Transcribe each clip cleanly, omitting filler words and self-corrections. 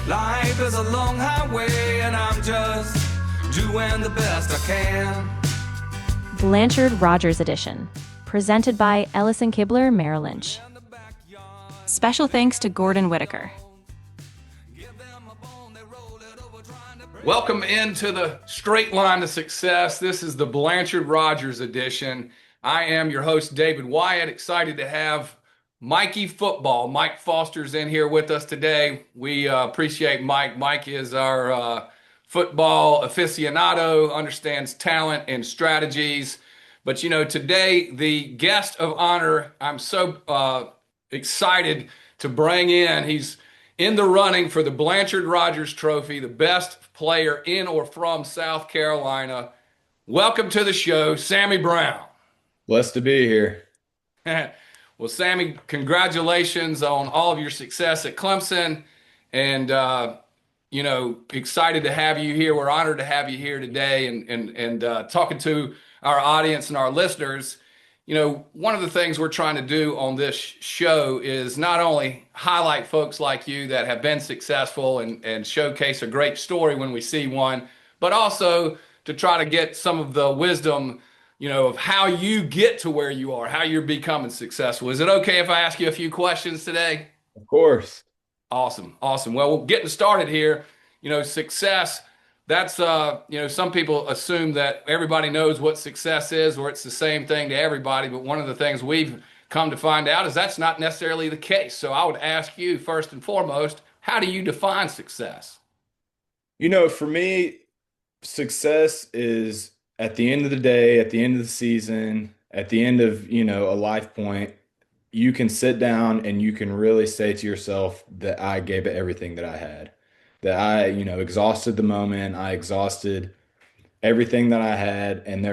Life is a long highway and I'm just doing the best I can. Blanchard Rogers Edition, presented by Ellison Kibler Merrill Lynch. Special thanks to Gordon Whitaker. Welcome into the straight line to success. This is the Blanchard Rogers Edition. I am your host, David Wyatt. Excited to have Mikey Football. Mike Foster's in here with us today. We appreciate Mike. Mike is our football aficionado, understands talent and strategies. But, you know, today, the guest of honor, I'm so excited to bring in. He's in the running for the Blanchard Rogers Trophy, the best player in or from South Carolina. Welcome to the show, Sammy Brown. Blessed to be here. Well, Sammy, congratulations on all of your success at Clemson. And, you know, excited to have you here. We're honored to have you here today and talking to our audience and our listeners. You know, one of the things we're trying to do on this show is not only highlight folks like you that have been successful and showcase a great story when we see one, but also to try to get some of the wisdom, you know, of how you get to where you are, how you're becoming successful. Is it okay if I ask you a few questions today? Of course. Awesome. Well, we're getting started here. You know, success, that's, you know, some people assume that everybody knows what success is or it's the same thing to everybody. But one of the things we've come to find out is that's not necessarily the case. So I would ask you first and foremost, how do you define success? You know, for me, success is at the end of the day, at the end of the season, at the end of, you know, a life point, you can sit down and you can really say to yourself that I gave it everything that I had, that I, you know, exhausted the moment. I exhausted everything that I had, and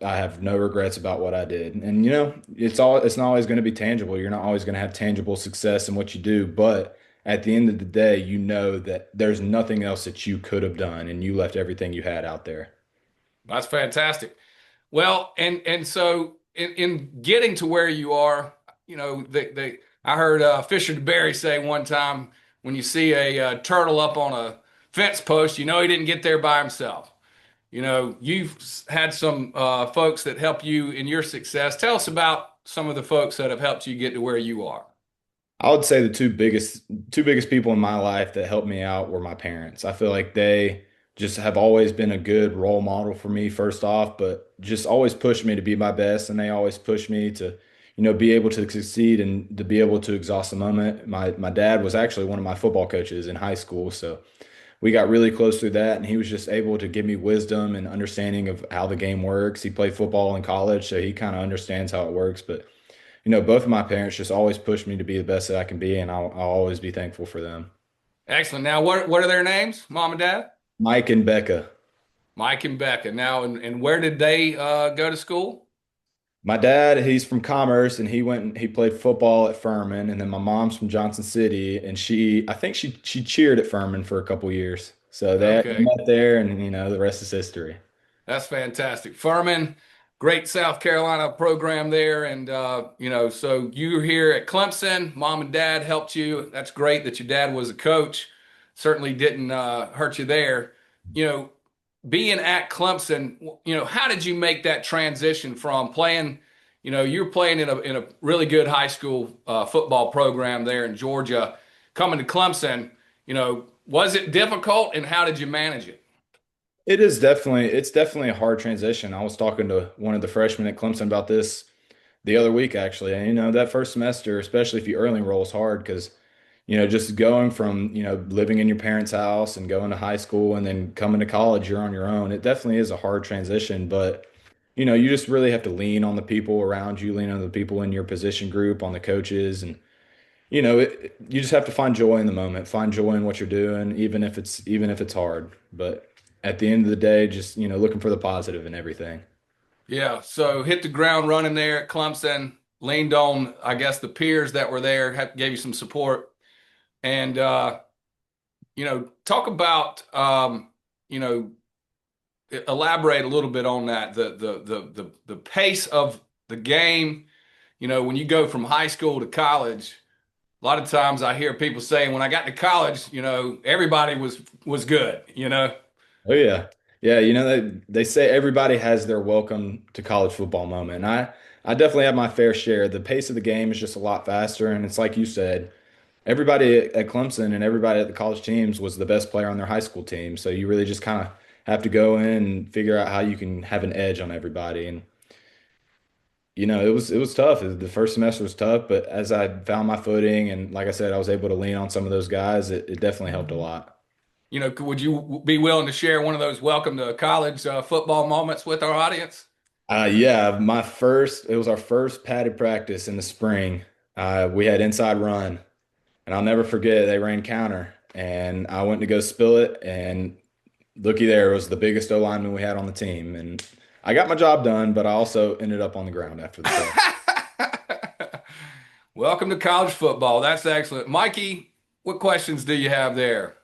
I have no regrets about what I did. And, you know, it's not always going to be tangible. You're not always going to have tangible success in what you do. But at the end of the day, you know that there's nothing else that you could have done, and you left everything you had out there. That's fantastic. Well, and so in getting to where you are, you know, I heard Fisher DeBerry say one time, when you see a turtle up on a fence post, you know he didn't get there by himself. You know, you've had some folks that help you in your success. Tell us about some of the folks that have helped you get to where you are. I would say the two biggest people in my life that helped me out were my parents. I feel like they just have always been a good role model for me, first off, but just always pushed me to be my best. And they always pushed me to, you know, be able to succeed and to be able to exhaust the moment. My dad was actually one of my football coaches in high school. So we got really close through that. And he was just able to give me wisdom and understanding of how the game works. He played football in college, so he kind of understands how it works. But, you know, both of my parents just always pushed me to be the best that I can be. And I'll always be thankful for them. Excellent. Now, what are their names, Mom and Dad? Mike and Becca. Mike and Becca. Now, and where did they go to school? My dad, he's from Commerce, and he played football at Furman, and then my mom's from Johnson City, and I think she cheered at Furman for a couple years. So they Okay. met there, and you know the rest is history. That's fantastic. Furman, great South Carolina program there. And, you know, so you're here at Clemson. Mom and dad helped you. That's great that your dad was a coach. Certainly didn't hurt you there. You know, being at Clemson, you know, how did you make that transition from playing, you know, you're playing in a really good high school football program there in Georgia, coming to Clemson, you know, was it difficult and how did you manage it? It's definitely a hard transition. I was talking to one of the freshmen at Clemson about this the other week, actually. And, you know, that first semester, especially if you early enroll, is hard because, you know, just going from, you know, living in your parents' house and going to high school and then coming to college, you're on your own. It definitely is a hard transition, but, you know, you just really have to lean on the people around you, lean on the people in your position group, on the coaches. And, you know, you just have to find joy in the moment, find joy in what you're doing, even if it's hard. But at the end of the day, just, you know, looking for the positive in everything. Yeah, so hit the ground running there at Clemson, leaned on, I guess, the peers that were there, gave you some support. And, you know, talk about, you know, elaborate a little bit on that, the pace of the game. You know, when you go from high school to college, A lot of times I hear people saying when I got to college, everybody was good, Oh yeah. Yeah, they say everybody has their welcome to college football moment. And I definitely have my fair share. The pace of the game is just a lot faster, and it's like you said, everybody at Clemson and everybody at the college teams was the best player on their high school team. So you really just kind of have to go in and figure out how you can have an edge on everybody. And it was tough. The first semester was tough, but as I found my footing and like I said, I was able to lean on some of those guys, it definitely helped a lot. Would you be willing to share one of those welcome to college football moments with our audience? Yeah, it was our first padded practice in the spring. We had inside run, and I'll never forget they ran counter, and I went to go spill it, and looky there, it was the biggest O lineman we had on the team, and I got my job done, but I also ended up on the ground after the play. Welcome to college football. That's excellent. Mikey, what questions do you have there?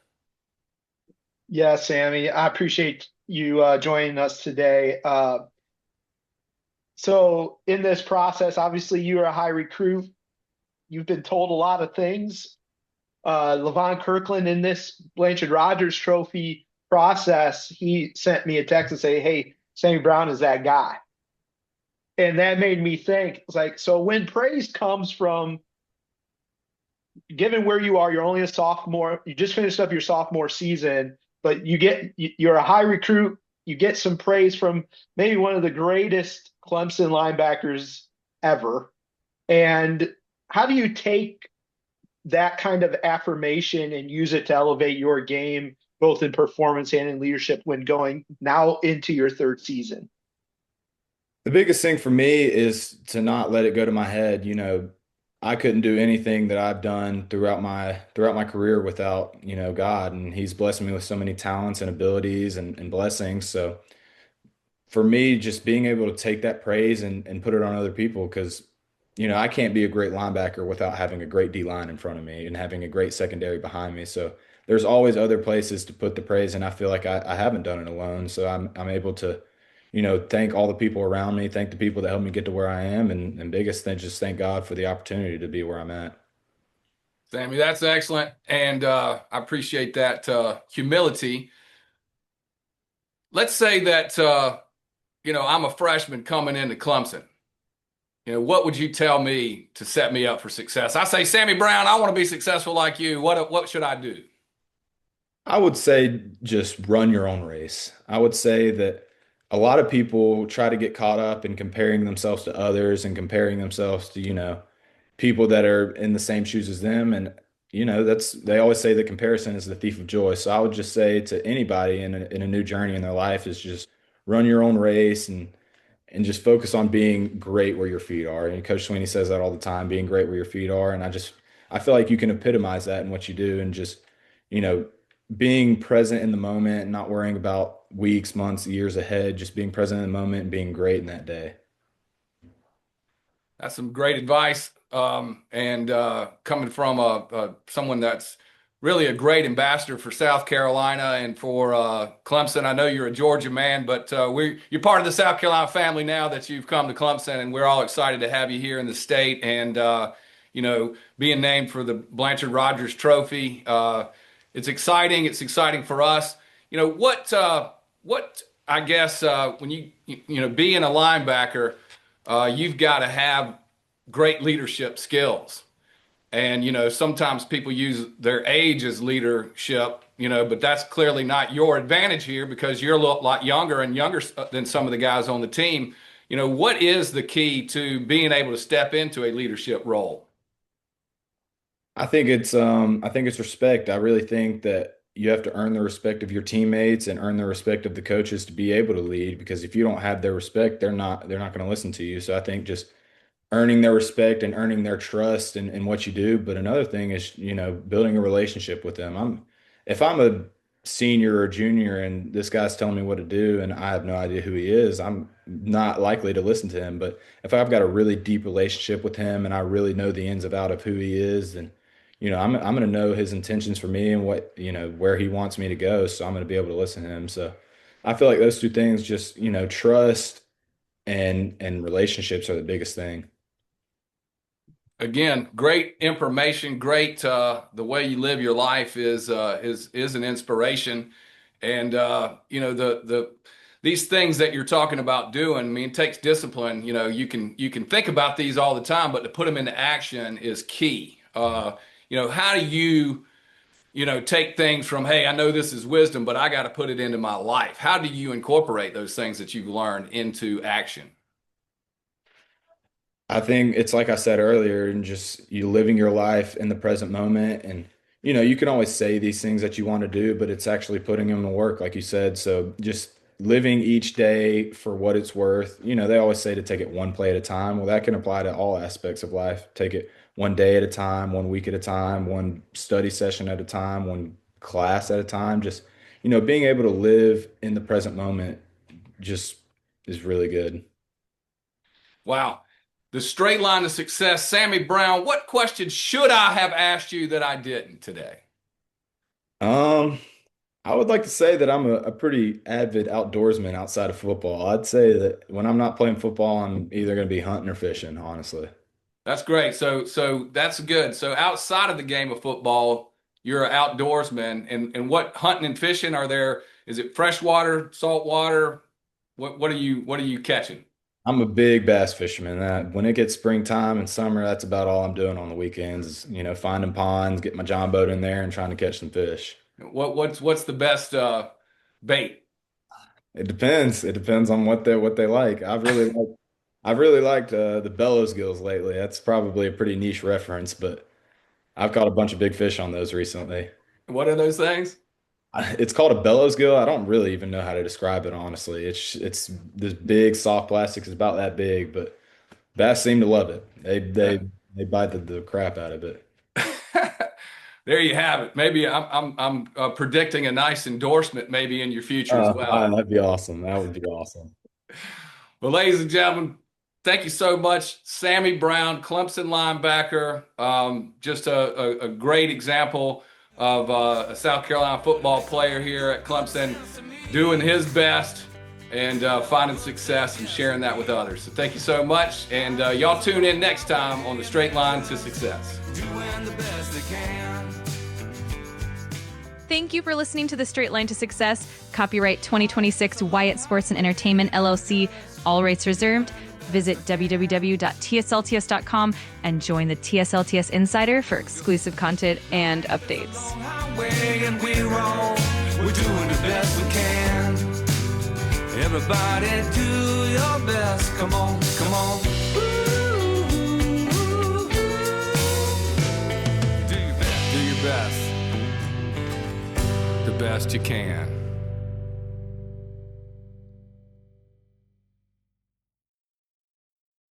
Yeah, Sammy, I appreciate you joining us today. So in this process, obviously you are a high recruit. You've been told a lot of things. Levon Kirkland in this Blanchard Rogers Trophy process, he sent me a text and say, "Hey, Sammy Brown is that guy." And that made me think, it's like, so when praise comes from, given where you are, you're only a sophomore, you just finished up your sophomore season, but you're a high recruit, you get some praise from maybe one of the greatest Clemson linebackers ever. And how do you take that kind of affirmation and use it to elevate your game, both in performance and in leadership when going now into your third season? The biggest thing for me is to not let it go to my head. I couldn't do anything that I've done throughout my career without, God, and He's blessed me with so many talents and abilities and blessings. So for me, just being able to take that praise and put it on other people, because I can't be a great linebacker without having a great D line in front of me and having a great secondary behind me. So there's always other places to put the praise, and I feel like I haven't done it alone. So I'm able to, thank all the people around me, thank the people that helped me get to where I am, and biggest thing, just thank God for the opportunity to be where I'm at. Sammy, that's excellent. And I appreciate that humility. Let's say that, I'm a freshman coming into Clemson. What would you tell me to set me up for success? I say, Sammy Brown, I want to be successful like you. What should I do? I would say just run your own race. I would say that a lot of people try to get caught up in comparing themselves to others and comparing themselves to, people that are in the same shoes as them. And, they always say that comparison is the thief of joy. So I would just say to anybody in a new journey in their life is just run your own race and just focus on being great where your feet are. And Coach Sweeney says that all the time, being great where your feet are. And I feel like you can epitomize that in what you do and just, you know, being present in the moment, not worrying about weeks, months, years ahead, just being present in the moment and being great in that day. That's some great advice. And coming from someone that's really a great ambassador for South Carolina and for Clemson. I know you're a Georgia man, but you're part of the South Carolina family now that you've come to Clemson, and we're all excited to have you here in the state. And being named for the Blanchard Rogers Trophy, it's exciting. It's exciting for us. What I guess when being a linebacker, you've got to have great leadership skills. And, sometimes people use their age as leadership, but that's clearly not your advantage here because you're a lot younger and younger than some of the guys on the team. What is the key to being able to step into a leadership role? I think it's respect. I really think that you have to earn the respect of your teammates and earn the respect of the coaches to be able to lead, because if you don't have their respect, they're not going to listen to you. So I think just earning their respect and earning their trust in what you do. But another thing is, building a relationship with them. If I'm a senior or junior and this guy's telling me what to do and I have no idea who he is, I'm not likely to listen to him. But if I've got a really deep relationship with him and I really know the ins and out of who he is, then, I'm going to know his intentions for me and what, where he wants me to go. So I'm going to be able to listen to him. So I feel like those two things, just, trust and relationships are the biggest thing. Again, great information. Great. The way you live your life is an inspiration. And these things that you're talking about doing, I mean, it takes discipline. You can think about these all the time, but to put them into action is key. How do you take things from, hey, I know this is wisdom, but I got to put it into my life. How do you incorporate those things that you've learned into action? I think it's like I said earlier, and just you living your life in the present moment. And, you can always say these things that you want to do, but it's actually putting them to work, like you said. So just living each day for what it's worth. They always say to take it one play at a time. Well, that can apply to all aspects of life. Take it one day at a time, one week at a time, one study session at a time, one class at a time. Just, being able to live in the present moment just is really good. Wow. The straight line to success. Sammy Brown, what question should I have asked you that I didn't today? Um, I would like to say that I'm a pretty avid outdoorsman outside of football. I'd say that when I'm not playing football, I'm either going to be hunting or fishing, honestly. That's great. So that's good. So outside of the game of football, you're an outdoorsman. And what hunting and fishing are there? Is it freshwater, saltwater? What are you catching? I'm a big bass fisherman. When it gets springtime and summer, that's about all I'm doing on the weekends is, finding ponds, getting my John boat in there and trying to catch some fish. What's the best bait? It depends. It depends on what they like. I've really liked the bellows gills lately. That's probably a pretty niche reference, but I've caught a bunch of big fish on those recently. What are those things? It's called a bellows gill. I don't really even know how to describe it, honestly. It's this big soft plastic. It's about that big, but bass seem to love it. They bite the crap out of it. There you have it. Maybe I'm predicting a nice endorsement maybe in your future as well. That'd be awesome. That would be awesome. Well, ladies and gentlemen, thank you so much, Sammy Brown, Clemson linebacker. Just a great example of a South Carolina football player here at Clemson doing his best and finding success and sharing that with others. So thank you so much. And y'all tune in next time on the Straight Line to Success. Doing the best they can. Thank you for listening to The Straight Line to Success. Copyright 2026 Wyatt Sports and Entertainment, LLC. All rights reserved. Visit www.tslts.com and join the TSLTS Insider for exclusive content and updates. Highway and we roll. We're doing the best we can. Everybody do your best. Come on, come on. Do your best. Do your best. The best you can.